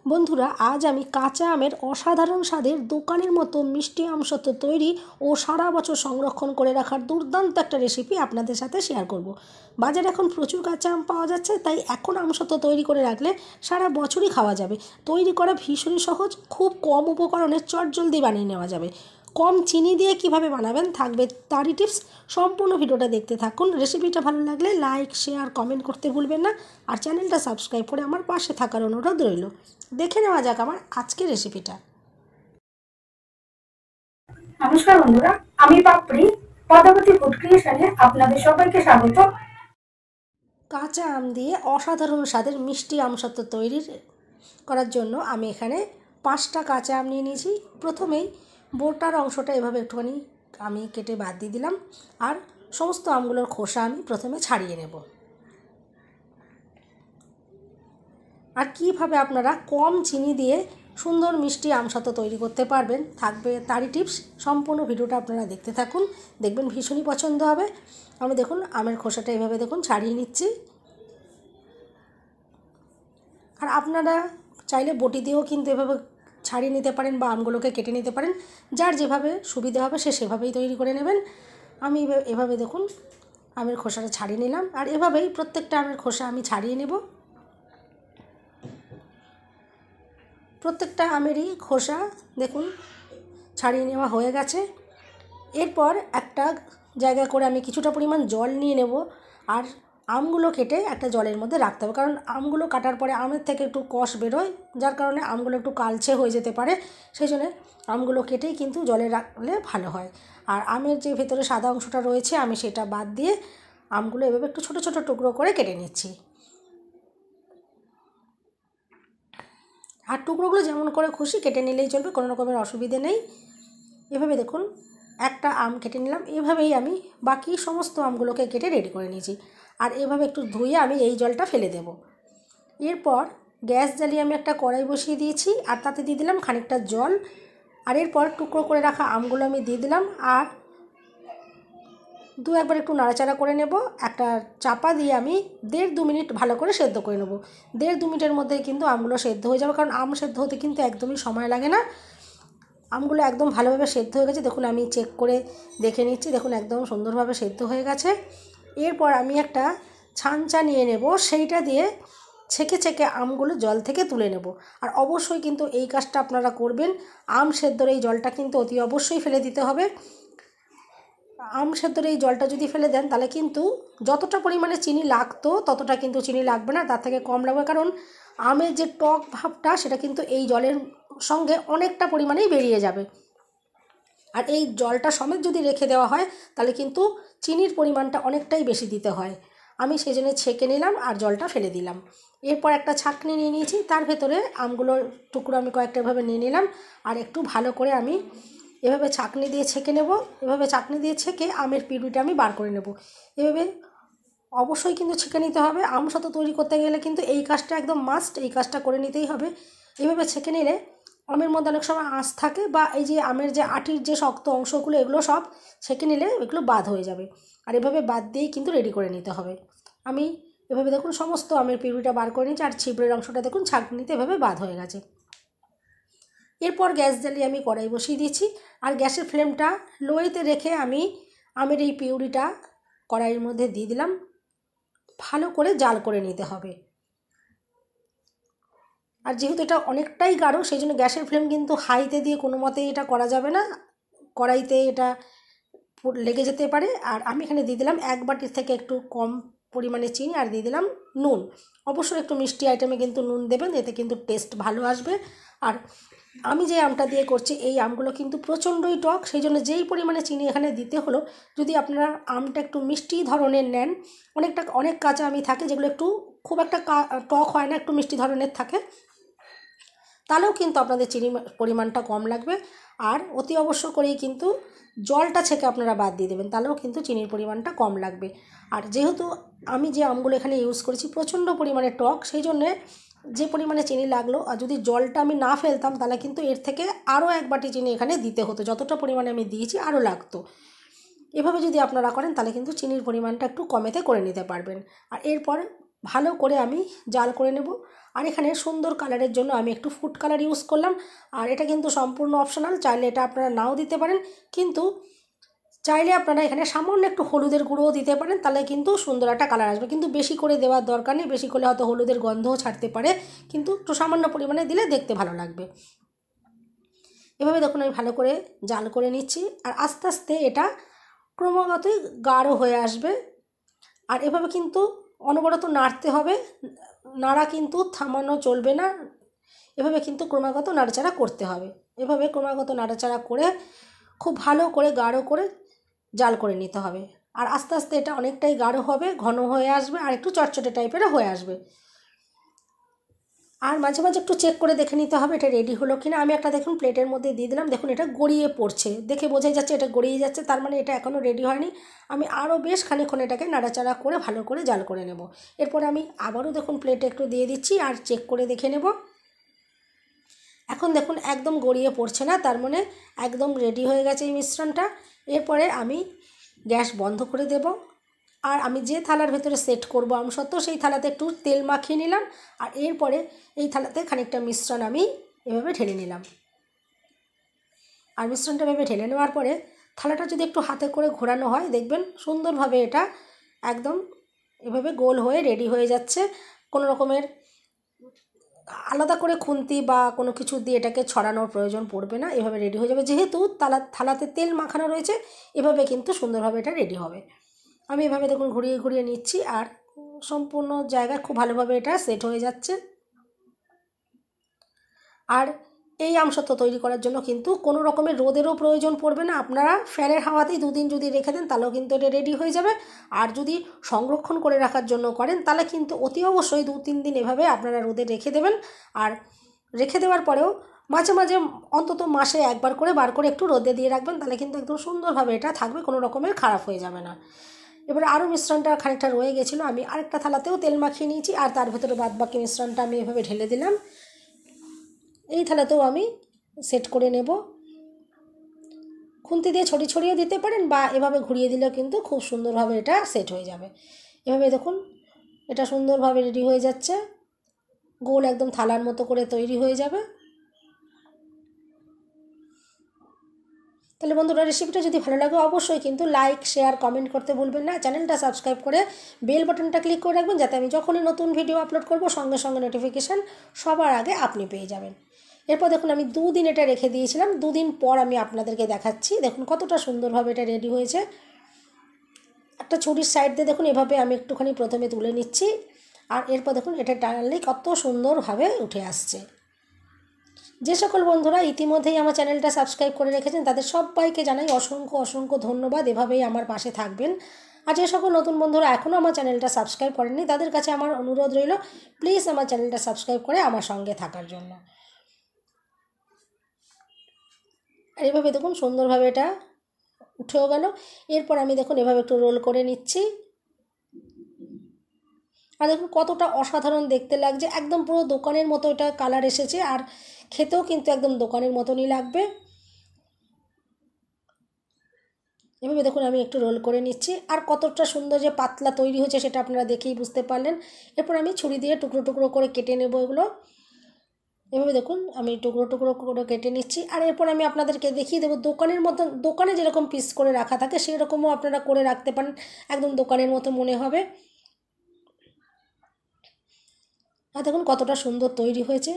বন্ধুরা, আজ আমি কাঁচা আমের অসাধারণ স্বাদের দোকানের মতো মিষ্টি আমসত্ত্ব তৈরি ও সারা বছর সংরক্ষণ করে রাখার দুর্দান্ত একটা রেসিপি আপনাদের সাথে শেয়ার করব। বাজারে এখন প্রচুর কাঁচা আম পাওয়া যাচ্ছে, তাই এখন আমসত্ত্ব তৈরি করে রাখলে সারা বছরই খাওয়া যাবে। তৈরি করা ভীষণই সহজ, খুব কম উপকরণে চটজলদি বানিয়ে নেওয়া যাবে। কম চিনি দিয়ে কিভাবে বানাবেন থাকবে তারই টিপস। সম্পূর্ণ ভিডিওটা দেখতে থাকুন। রেসিপিটা ভালো লাগলে লাইক, শেয়ার, কমেন্ট করতে ভুলবেন না। আর চ্যানেলটা সাবস্ক্রাইব করে আমার পাশে থাকার অনুরোধ রইল। দেখে নেওয়া যাক আমার আজকের রেসিপিটা। নমস্কার বন্ধুরা, আমি পাপড়ি পদ্মাবতী ফুড ক্রিয়েশনে আপনাদের সবাইকে স্বাগত। কাঁচা আম দিয়ে অসাধারণ স্বাদের মিষ্টি আমসত্ত্ব তৈরি করার জন্য আমি এখানে 5টা কাঁচা আম নিয়ে নিয়েছি। প্রথমেই বোটার অংশটা এভাবে একটুখানি আমি কেটে বাদ দিয়ে দিলাম, আর সমস্ত আমগুলোর খোসা আমি প্রথমে ছাড়িয়ে নেব। আর কিভাবে আপনারা কম চিনি দিয়ে সুন্দর মিষ্টি আমসত্ত্ব তৈরি করতে পারবেন থাকবে তারই টিপস। সম্পূর্ণ ভিডিওটা আপনারা দেখতে থাকুন, দেখবেন ভীষণই পছন্দ হবে। আমি দেখুন আমের খোসাটা এভাবে দেখুন ছাড়িয়ে নিচ্ছি। আর আপনারা চাইলে বটি দিয়েও কিন্তু এভাবে ছাড়িয়ে নিতে পারেন বা আমগুলোকে কেটে নিতে পারেন। যার যেভাবে সুবিধা হবে সে সেভাবেই তৈরি করে নেবেন। আমি এভাবে দেখুন আমের খোসাটা ছাড়িয়ে নিলাম, আর এভাবেই প্রত্যেকটা আমের খোসা আমি ছাড়িয়ে নেব। প্রত্যেকটা আমেরই খোসা দেখুন ছাড়িয়ে নেওয়া হয়ে গেছে। এরপর একটা জায়গা করে আমি কিছুটা পরিমাণ জল নিয়ে নেব, আর আমগুলো কেটে একটা জলের মধ্যে রাখতে হবে। কারণ আমগুলো কাটার পরে আমের থেকে একটু কষ বেরোয়, যার কারণে আমগুলো একটু কালচে হয়ে যেতে পারে। সেই জন্য আমগুলো কেটেই কিন্তু জলে রাখলে ভালো হয়। আর আমের যে ভেতরে সাদা অংশটা রয়েছে আমি সেটা বাদ দিয়ে আমগুলো এভাবে একটু ছোটো ছোটো টুকরো করে কেটে নিচ্ছি। আর টুকরোগুলো যেমন করে খুশি কেটে নিলেই চলবে, কোনো রকমের অসুবিধে নেই। এভাবে দেখুন একটা আম কেটে নিলাম। এভাবেই আমি বাকি সমস্ত আমগুলোকে কেটে রেডি করে নিয়েছি। আর এভাবে একটু ধুয়ে আমি এই জলটা ফেলে দেব। এরপর গ্যাস জ্বালিয়ে আমি একটা কড়াই বসিয়ে দিয়েছি, আর তাতে দিয়ে দিলাম খানিকটা জল। আর এরপর টুকরো করে রাখা আমগুলো আমি দিয়ে দিলাম, আর একবার একটু নাড়াচাড়া করে নেব। একটা চাপা দিয়ে আমি 1.5-2 মিনিট ভালো করে সেদ্ধ করে নেব। 1.5-2 মিনিটের মধ্যেই কিন্তু আমগুলো সেদ্ধ হয়ে যাবে, কারণ আম সেদ্ধ হতে কিন্তু একদমই সময় লাগে না। আমগুলো একদম ভালোভাবে সেদ্ধ হয়ে গেছে, দেখুন আমি চেক করে দেখে নিচ্ছি, দেখুন একদম সুন্দরভাবে সেদ্ধ হয়ে গেছে। এরপর আমি একটা ছাঁচা নিয়ে নেব, সেইটা দিয়ে ছেঁকে ছেঁকে আমগুলো জল থেকে তুলে নেব। আর অবশ্যই কিন্তু এই কাজটা আপনারা করবেন। আম সেদ্ধর এই জলটা কিন্তু অতি অবশ্যই ফেলে দিতে হবে। আম সেদ্ধর এই জলটা যদি ফেলে দেন তাহলে কিন্তু যতটা পরিমাণে চিনি লাগতো ততটা কিন্তু চিনি লাগবে না, তার থেকে কম লাগবে। কারণ আমের যে টক ভাবটা সেটা কিন্তু এই জলের সঙ্গে অনেকটা পরিমাণেই বেরিয়ে যাবে। আর এই জলটা সমেত যদি রেখে দেওয়া হয় তাহলে কিন্তু চিনির পরিমাণটা অনেকটাই বেশি দিতে হয়। আমি সেই জন্য ছেঁকে নিলাম আর জলটা ফেলে দিলাম। এরপর একটা ছাঁকনি নিয়ে নিয়েছি, তার ভেতরে আমগুলোর টুকরো আমি কয়েকটা এভাবে নিয়ে নিলাম, আর একটু ভালো করে আমি এভাবে ছাঁকনি দিয়ে ছেঁকে নেব। এভাবে ছাঁকনি দিয়ে ছেঁকে আমের পিউরিটা আমি বার করে নেব। এভাবে অবশ্যই কিন্তু ছেঁকে নিতে হবে। আমসত্ত্ব তৈরি করতে গেলে কিন্তু এই কাজটা একদম মাস্ট, এই কাজটা করে নিতেই হবে। এভাবে ছেঁকে নিলে আমের মধ্যে অনেক সময় আঁশ থাকে, বা এই যে আমের যে আটির যে শক্ত অংশগুলো এগুলো সব ছেঁকে নিলে এগুলো বাদ হয়ে যাবে। আর এভাবে বাদ দিয়েই কিন্তু রেডি করে নিতে হবে। আমি এভাবে দেখুন সমস্ত আমের পিউরিটা বার করে নিচ্ছি, আর ছিবড়ের অংশটা দেখুন ছাঁকনিতে এভাবে বাদ হয়ে গেছে। এরপর গ্যাস জ্বালিয়ে আমি কড়াই বসিয়ে দিয়েছি, আর গ্যাসের ফ্লেমটা লোয়েতে রেখে আমি আমের এই পিউরিটা কড়াইয়ের মধ্যে দিয়ে দিলাম। ভালো করে জাল করে নিতে হবে। আর যেহেতু এটা অনেকটাই গাঢ় সেই জন্য গ্যাসের ফ্লেম কিন্তু হাইতে দিয়ে কোনো মতেই এটা করা যাবে না, কড়াইতে এটা লেগে যেতে পারে। আর আমি এখানে দিয়ে দিলাম 1 বাটির থেকে একটু কম পরিমাণে চিনি, আর দিয়ে দিলাম নুন। অবশ্যই একটু মিষ্টি আইটেমে কিন্তু নুন দেবেন, এতে কিন্তু টেস্ট ভালো আসবে। আর আমি যে আমটা দিয়ে করছি এই আমগুলো কিন্তু প্রচণ্ডই টক, সেই জন্য যেই পরিমাণে চিনি এখানে দিতে হলো। যদি আপনারা আমটা একটু মিষ্টি ধরনের নেন, অনেক কাঁচা আমি থাকে যেগুলো একটু খুব একটা টক হয় না, একটু মিষ্টি ধরনের থাকে, তাহলেও কিন্তু আপনাদের চিনি পরিমাণটা কম লাগবে। আর অতি অবশ্য করেই কিন্তু জলটা ছেঁকে আপনারা বাদ দিয়ে দেবেন, তাহলেও কিন্তু চিনির পরিমাণটা কম লাগবে। আর যেহেতু আমি যে আমগুলো এখানে ইউজ করেছি প্রচণ্ড পরিমাণে টক, সেই জন্যে যে পরিমাণে চিনি লাগলো, আর যদি জলটা আমি না ফেলতাম তাহলে কিন্তু এর থেকে আরও 1 বাটি চিনি এখানে দিতে হতো, যতটা পরিমাণে আমি দিয়েছি আরও লাগতো। এভাবে যদি আপনারা করেন তাহলে কিন্তু চিনির পরিমাণটা একটু কমেতে করে নিতে পারবেন। আর এরপর ভালো করে আমি জাল করে নেব। আর এখানে সুন্দর কালারের জন্য আমি একটু ফুড কালার ইউজ করলাম। আর এটা কিন্তু সম্পূর্ণ অপশনাল, চাইলে এটা আপনারা নাও দিতে পারেন, কিন্তু চাইলে আপনারা এখানে সামান্য একটু হলুদের গুঁড়োও দিতে পারেন, তাহলে কিন্তু সুন্দর একটা কালার আসবে। কিন্তু বেশি করে দেওয়ার দরকার নেই, বেশি করলে হয়তো হলুদের গন্ধও ছাড়তে পারে, কিন্তু একটু সামান্য পরিমাণে দিলে দেখতে ভালো লাগবে। এভাবে দেখুন আমি ভালো করে জাল করে নিচ্ছি। আর আস্তে আস্তে এটা ক্রমাগতই গাঢ় হয়ে আসবে। আর এভাবে কিন্তু অনবরত নাড়তে হবে, নাড়া কিন্তু থামানো চলবে না, এভাবে কিন্তু ক্রমাগত নাড়াচাড়া করতে হবে। এভাবে ক্রমাগত নাড়াচাড়া করে খুব ভালো করে গাঢ় করে জাল করে নিতে হবে। আর আস্তে আস্তে এটা অনেকটাই গাঢ় হবে, ঘন হয়ে আসবে, আর একটু চটচটে টাইপেরও হয়ে আসবে। আর মাঝে মাঝে একটু চেক করে দেখে নিতে হবে এটা রেডি হলো কিনা। আমি একটা দেখুন প্লেটের মধ্যে দিয়ে দিলাম, দেখুন এটা গড়িয়ে পড়ছে, দেখে বোঝাই যাচ্ছে এটা গড়িয়ে যাচ্ছে, তার মানে এটা এখনও রেডি হয়নি। আমি আরও বেশ খানিকক্ষণ এটাকে নাড়াচাড়া করে ভালো করে জাল করে নেব। এরপরে আমি আবারও দেখুন প্লেটে একটু দিয়ে দিচ্ছি আর চেক করে দেখে নেব। এখন দেখুন একদম গড়িয়ে পড়ছে না, তার মানে একদম রেডি হয়ে গেছে এই মিশ্রণটা। এরপরে আমি গ্যাস বন্ধ করে দেব। আর আমি যে থালার ভেতরে সেট করব আমসত্ত্ব, সেই থালাতে একটু তেল মাখিয়ে নিলাম। আর এরপরে এই থালাতে খানিকটা মিশ্রণ আমি এভাবে ঢেলে নিলাম। আর মিশ্রণটা এভাবে ঢেলে নেওয়ার পরে থালাটা যদি একটু হাতে করে ঘোরানো হয়, দেখবেন সুন্দরভাবে এটা একদম এভাবে গোল হয়ে রেডি হয়ে যাচ্ছে। কোনো রকমের আলাদা করে খুন্তি বা কোনো কিছু দিয়ে এটাকে ছড়ানোর প্রয়োজন পড়বে না, এভাবে রেডি হয়ে যাবে। যেহেতু থালাতে তেল মাখানো রয়েছে, এভাবে কিন্তু সুন্দরভাবে এটা রেডি হবে। আমি এভাবে দেখুন ঘুরিয়ে ঘুরিয়ে নিচ্ছি, আর সম্পূর্ণ জায়গায় খুব ভালোভাবে এটা সেট হয়ে যাচ্ছে। আর এই আমসত্ত্ব তৈরি করার জন্য কিন্তু কোনো রকমের রোদেরও প্রয়োজন পড়বে না। আপনারা ফ্যানের হাওয়াতেই দুদিন যদি রেখে দেন, তাহলেও কিন্তু এটা রেডি হয়ে যাবে। আর যদি সংরক্ষণ করে রাখার জন্য করেন, তাহলে কিন্তু অতি অবশ্যই 2-3 দিন এভাবে আপনারা রোদে রেখে দেবেন। আর রেখে দেওয়ার পরেও মাঝে মাঝে অন্তত মাসে একবার করে বার করে একটু রোদে দিয়ে রাখবেন, তাহলে কিন্তু একদম সুন্দরভাবে এটা থাকবে, কোনো রকমের খারাপ হয়ে যাবে না। এবার আরও মিশ্রণটা খানিকটা রয়ে গেছিলো, আমি আরেকটা থালাতেও তেল মাখিয়ে নিয়েছি, আর তার ভেতরে বাদবাকি মিশ্রণটা আমি এভাবে ঢেলে দিলাম। এই থালাতেও আমি সেট করে নেব। খুন্তি দিয়ে ছড়িয়েও দিতে পারেন, বা এভাবে ঘুরিয়ে দিলেও কিন্তু খুব সুন্দরভাবে এটা সেট হয়ে যাবে। এভাবে দেখুন এটা সুন্দরভাবে রেডি হয়ে যাচ্ছে, গোল একদম থালার মতো করে তৈরি হয়ে যাবে। তাহলে বন্ধুরা, রেসিপিটা যদি ভালো লাগে অবশ্যই কিন্তু লাইক, শেয়ার, কমেন্ট করতে ভুলবেন না। চ্যানেলটা সাবস্ক্রাইব করে বেল বাটনটা ক্লিক করে রাখবেন, যাতে আমি যখনই নতুন ভিডিও আপলোড করব সঙ্গে সঙ্গে নোটিফিকেশান সবার আগে আপনি পেয়ে যাবেন। এরপর দেখুন আমি 2 দিন এটা রেখে দিয়েছিলাম, 2 দিন পর আমি আপনাদেরকে দেখাচ্ছি। দেখুন কতটা সুন্দরভাবে এটা রেডি হয়েছে। একটা ছুরির সাইড দিয়ে দেখুন এভাবে আমি একটুখানি প্রথমে তুলে নিচ্ছি, আর এরপর দেখুন এটা টানলেই কত সুন্দরভাবে উঠে আসছে। যে সকল বন্ধুরা ইতিমধ্যেই আমার চ্যানেলটা সাবস্ক্রাইব করে রেখেছেন, তাদের সবাইকে জানাই অসংখ্য অসংখ্য ধন্যবাদ। এভাবেই আমার পাশে থাকবেন। আর যে সকল নতুন বন্ধুরা এখনও আমার চ্যানেলটা সাবস্ক্রাইব করেননি, তাদের কাছে আমার অনুরোধ রইল, প্লিজ আমার চ্যানেলটা সাবস্ক্রাইব করে আমার সঙ্গে থাকার জন্য। আর এভাবে দেখুন সুন্দরভাবে এটা উঠেও গেল। এরপর আমি দেখুন এভাবে একটু রোল করে নিচ্ছি। আর দেখুন কতটা অসাধারণ দেখতে লাগছে, একদম পুরো দোকানের মতো এটা কালার এসেছে, আর খেতেও কিন্তু একদম দোকানের মতনই লাগবে। এভাবে দেখুন আমি একটু রোল করে নিচ্ছি, আর কতটা সুন্দর যে পাতলা তৈরি হয়েছে সেটা আপনারা দেখেই বুঝতে পারলেন। এরপর আমি ছুরি দিয়ে টুকরো টুকরো করে কেটে নেব এগুলো। এভাবে দেখুন আমি টুকরো টুকরো করে কেটে নিচ্ছি। আর এরপর আমি আপনাদেরকে দেখিয়ে দেবো দোকানের মতন, দোকানে যেরকম পিস করে রাখা থাকে সেরকমও আপনারা করে রাখতে পারেন, একদম দোকানের মতো মনে হবে। আর দেখুন কতটা সুন্দর তৈরি হয়েছে।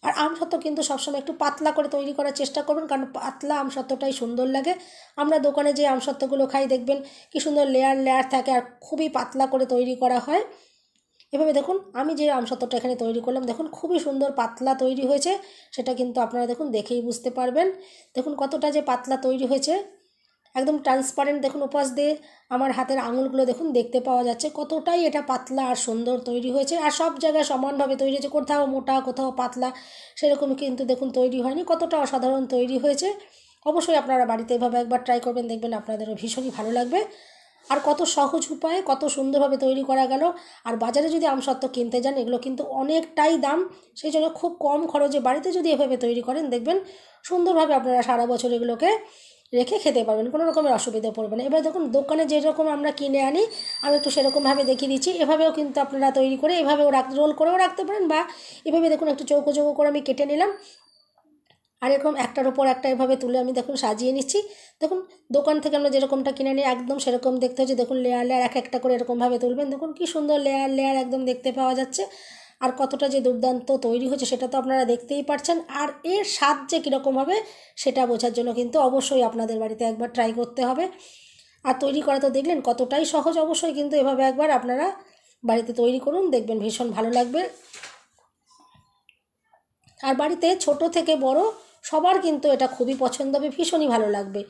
আর আমসত্ত্ব কিন্তু সবসময় একটু পাতলা করে তৈরি করার চেষ্টা করবেন, কারণ পাতলা আমসত্ত্বটাই সুন্দর লাগে। আমরা দোকানে যে আমসত্ত্বগুলো খাই দেখবেন কি সুন্দর লেয়ার লেয়ার থাকে, আর খুবই পাতলা করে তৈরি করা হয়। এভাবে দেখুন আমি যে আমসত্ত্বটা এখানে তৈরি করলাম, দেখুন খুবই সুন্দর পাতলা তৈরি হয়েছে, সেটা কিন্তু আপনারা দেখুন দেখেই বুঝতে পারবেন। দেখুন কতটা যে পাতলা তৈরি হয়েছে, একদম ট্রান্সপারেন্ট। দেখুন উপাস দিয়ে আমার হাতের আঙুলগুলো দেখুন দেখতে পাওয়া যাচ্ছে কতটাই এটা পাতলা আর সুন্দর তৈরি হয়েছে। আর সব জায়গায় সমানভাবে তৈরি হয়েছে, কোথাও মোটা কোথাও পাতলা সেরকম কিন্তু দেখুন তৈরি হয়নি, কতটা অসাধারণ তৈরি হয়েছে। অবশ্যই আপনারা বাড়িতে এভাবে একবার ট্রাই করবেন, দেখবেন আপনাদেরও ভীষণই ভালো লাগবে। আর কত সহজ উপায়ে কত সুন্দরভাবে তৈরি করা গেল। আর বাজারে যদি আমসত্ত্ব কিনতে যান, এগুলো কিন্তু অনেকটাই দাম, সেই জন্য খুব কম খরচে বাড়িতে যদি এভাবে তৈরি করেন, দেখবেন সুন্দরভাবে আপনারা সারা বছর এগুলোকে রেখে খেতে পারবেন, কোনো রকমের অসুবিধা পড়বে না। এবার দেখুন দোকানে যেরকম আমরা কিনে আনি আমি একটু সেরকমভাবে দেখিয়ে দিচ্ছি। এভাবেও কিন্তু আপনারা তৈরি করে এভাবেও রোল করেও রাখতে পারেন, বা এভাবে দেখুন একটু চৌকো চৌকো করে আমি কেটে নিলাম, আর এরকম একটার ওপর একটা এভাবে তুলে আমি দেখুন সাজিয়ে নিচ্ছি। দেখুন দোকান থেকে আমরা যেরকমটা কিনে নিই একদম সেরকম দেখতে হচ্ছে। দেখুন লেয়ার লেয়ার এক একটা করে এরকমভাবে তুলবেন, দেখুন কি সুন্দর লেয়ার লেয়ার একদম দেখতে পাওয়া যাচ্ছে। আর কতটা যে দুর্দান্ত তৈরি হয়েছে সেটা তো আপনারা দেখতেই পাচ্ছেন। আর এর স্বাদ যে কীরকম হবে সেটা বোঝার জন্য কিন্তু অবশ্যই আপনাদের বাড়িতে একবার ট্রাই করতে হবে। আর তৈরি করা তো দেখলেন কতটাই সহজ, অবশ্যই কিন্তু এভাবে একবার আপনারা বাড়িতে তৈরি করুন, দেখবেন ভীষণ ভালো লাগবে। আর বাড়িতে ছোট থেকে বড় সবার কিন্তু এটা খুবই পছন্দ হবে, ভীষণই ভালো লাগবে।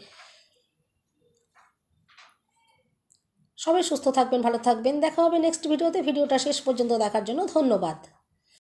সবাই সুস্থ থাকবেন, ভালো থাকবেন, দেখা হবে নেক্সট ভিডিওতে। ভিডিওটা শেষ পর্যন্ত দেখার জন্য ধন্যবাদ।